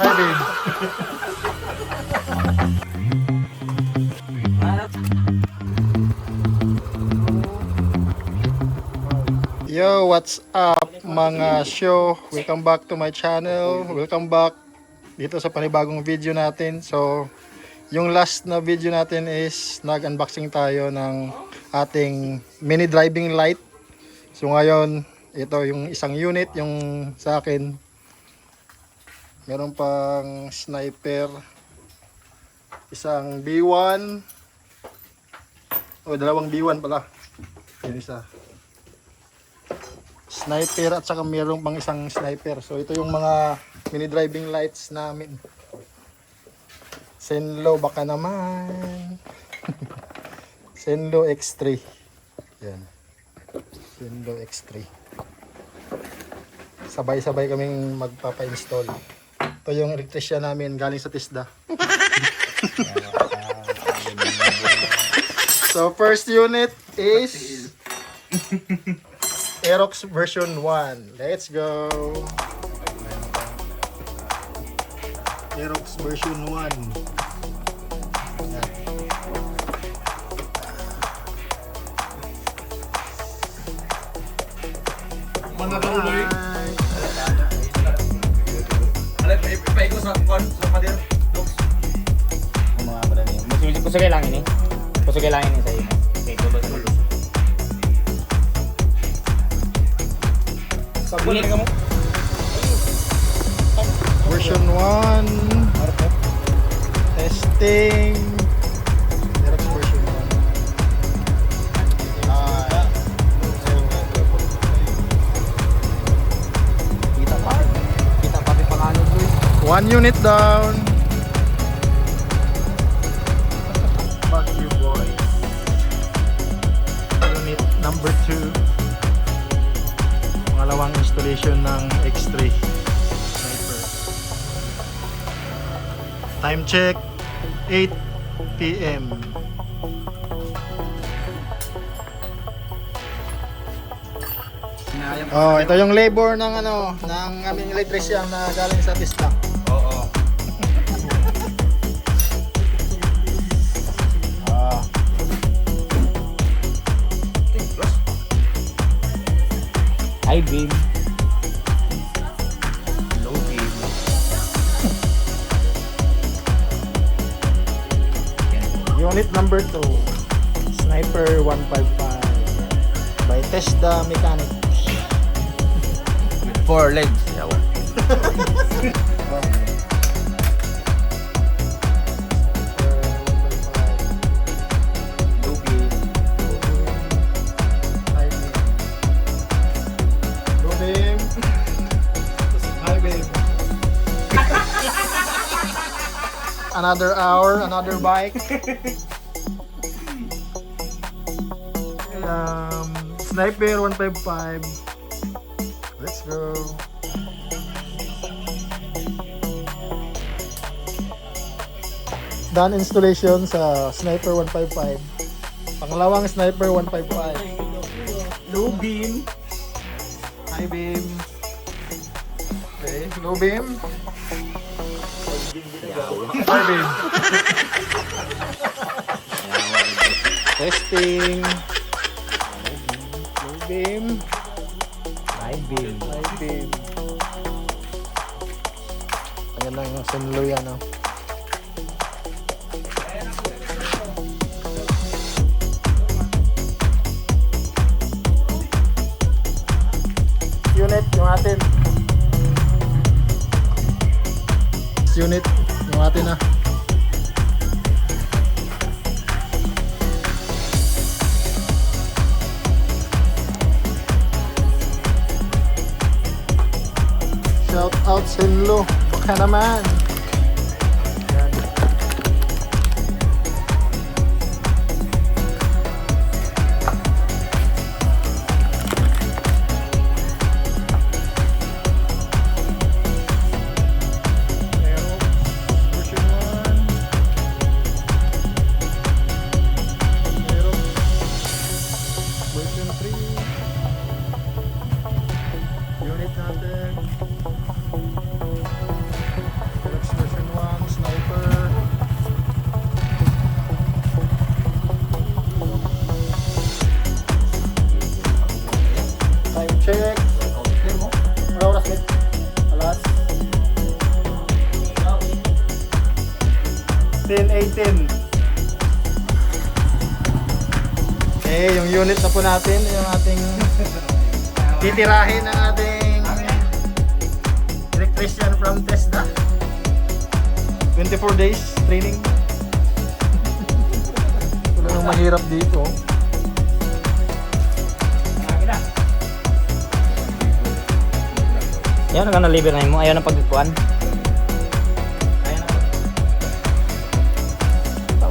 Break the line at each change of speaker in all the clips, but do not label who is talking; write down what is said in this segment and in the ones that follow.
Hi, babe. Yo, what's up mga show? Welcome back to my channel. Welcome back dito sa panibagong video natin. So, yung last na video natin is nag-unboxing tayo ng ating mini driving light. So ngayon, ito yung isang unit yung sa akin. Meron pang sniper, isang B1, o dalawang B1 pala. Yung isa. Sniper at saka meron pang isang sniper. So ito yung mga mini driving lights namin. Senlo baka naman. Senlo X3. Yan. Senlo X3. Sabay-sabay kaming magpapa-install. Ito yung electrician namin galing sa TISDA. So first unit is Aerox version 1. Let's go. Aerox version 1. Yan.
Mga kauloy. Alay, paiko sa kon, sa pader.
Mga pala niyo. Kusugay lang ini. Kusugay lang ini sa iyo. Okay, tulo. Sabon ka mo.
Version 1. Testing. Aerox version 1.
Kita pa pangano boy.
1 unit down. Fuck you boys. Unit number 2. Pangalawang installation ng X3 Sniper. Time check 8 PM. Oh, ito yung labor ng ng aming electrician na galing sa TISDA.
Oo.
High beam.
Low beam.
Unit number 2, Sniper 155 by TISDA Mechanics.
With 4 legs. Yawa. Low beam.
Low beam. High beam. Another hour, another bike. Sniper 155. Let's go. Done installation sa Sniper 155. Pangalawang Sniper 155.
Low beam.
High beam. Okay, low beam. High beam. Testing. Low beam.
High beam.
High beam. Ayan lang yung sunlo yan. Unit yung atin. Unit yung atin na. Shout out Senlo. Baka naman. Yan. Unit natin.
10-18.
Okay, yung unit na po natin, yung ating titirahin ng ating electrician from TESDA. 24 days training. Wala nang mahirap dito.
Yan, nag-liver na mo. Ayaw na pagkukuan. Ayaw na.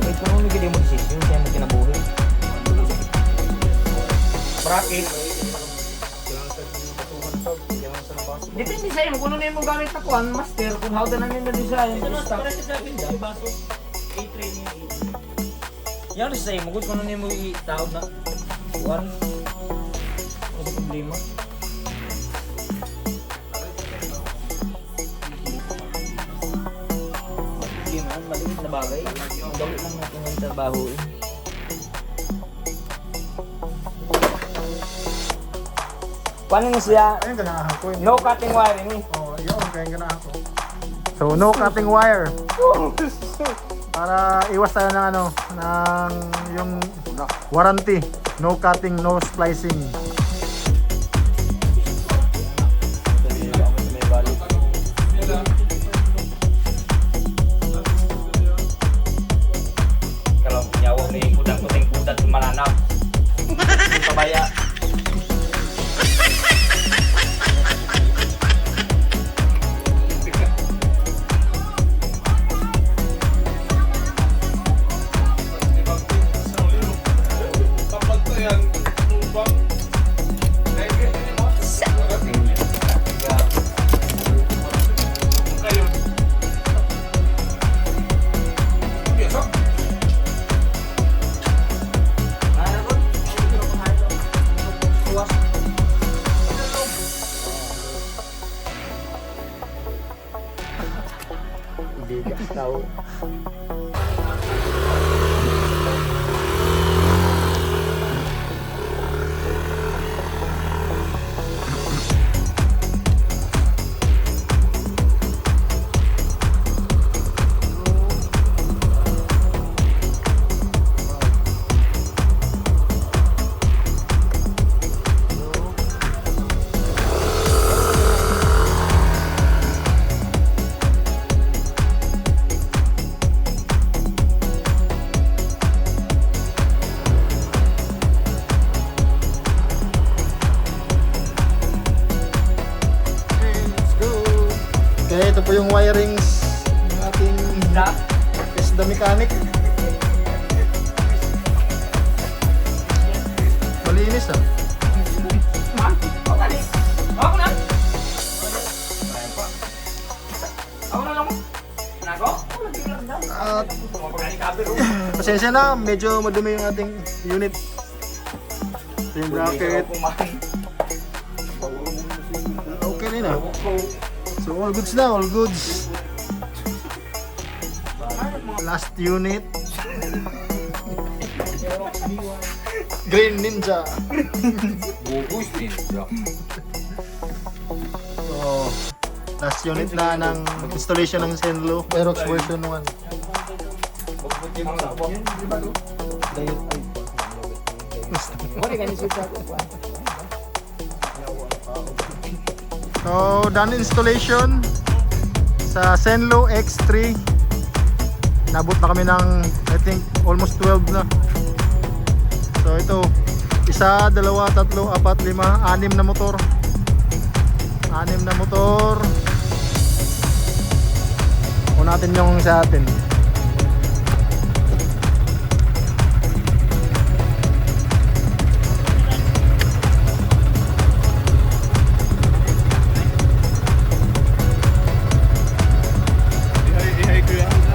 Wait, kung ano nagiging mo decision, kaya mo kinabuhi. Bracket. Depende sa iyo kung ano na yung gamit na kuan, master, kung how na nila design. Para sa sabi niya, baso, A-training. Yan sa iyo, kung ano na yung tawag na kuan. Ano sa problema? Hindi man, maliit na bagay. Ang dali lang natin yung trabaho eh. Paano na siya?
Ayun, ganahan ko.
No cutting wiring eh.
Oh, yun, kaya ganahan ko. So, no cutting wire. Para iwas tayo ng ano, ng yung warranty. No cutting, no splicing.
Kalau nyawa ni kudang-kudang kudat mananap. Yung pabaya. Bigas tau.
Okay, ito po yung wirings ng ating TESDA mechanic. Malinis ah.
Ako na. Ako na lang. Nako.
At pasensya na, medyo madumi yung ating unit. Ito yung bracket. Okay rin ah. So all goods na, all goods. Last unit. Green Ninja. So, last unit na ng installation ng Zenlo Aerox version 1. So, done installation sa Zenlo X3. Nabot na kami ng I think almost 12 na. So ito, isa, dalawa, tatlo, apat, lima, anim na motor. Anim na motor. Kunin natin yung sa atin.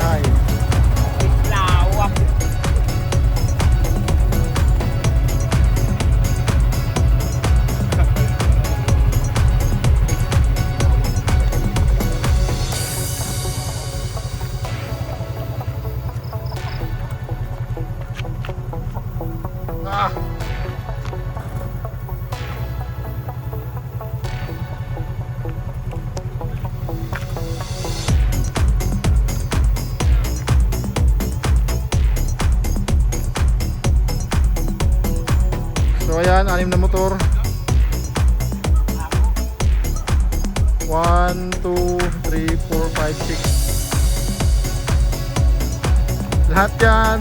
Ay. yan, 6 na motor. 1, 2, 3, 4, 5, 6. Lahat yan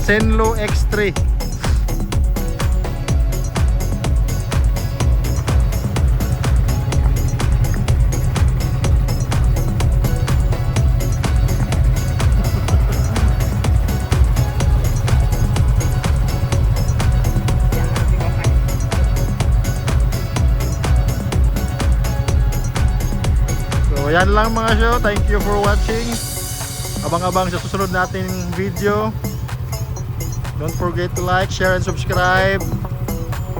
Zenlo X3. So yan lang mga show. Thank you for watching. Abang-abang sa susunod nating video. Don't forget to like, share, and subscribe.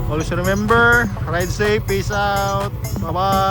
Always remember, ride safe. Peace out. Bye-bye.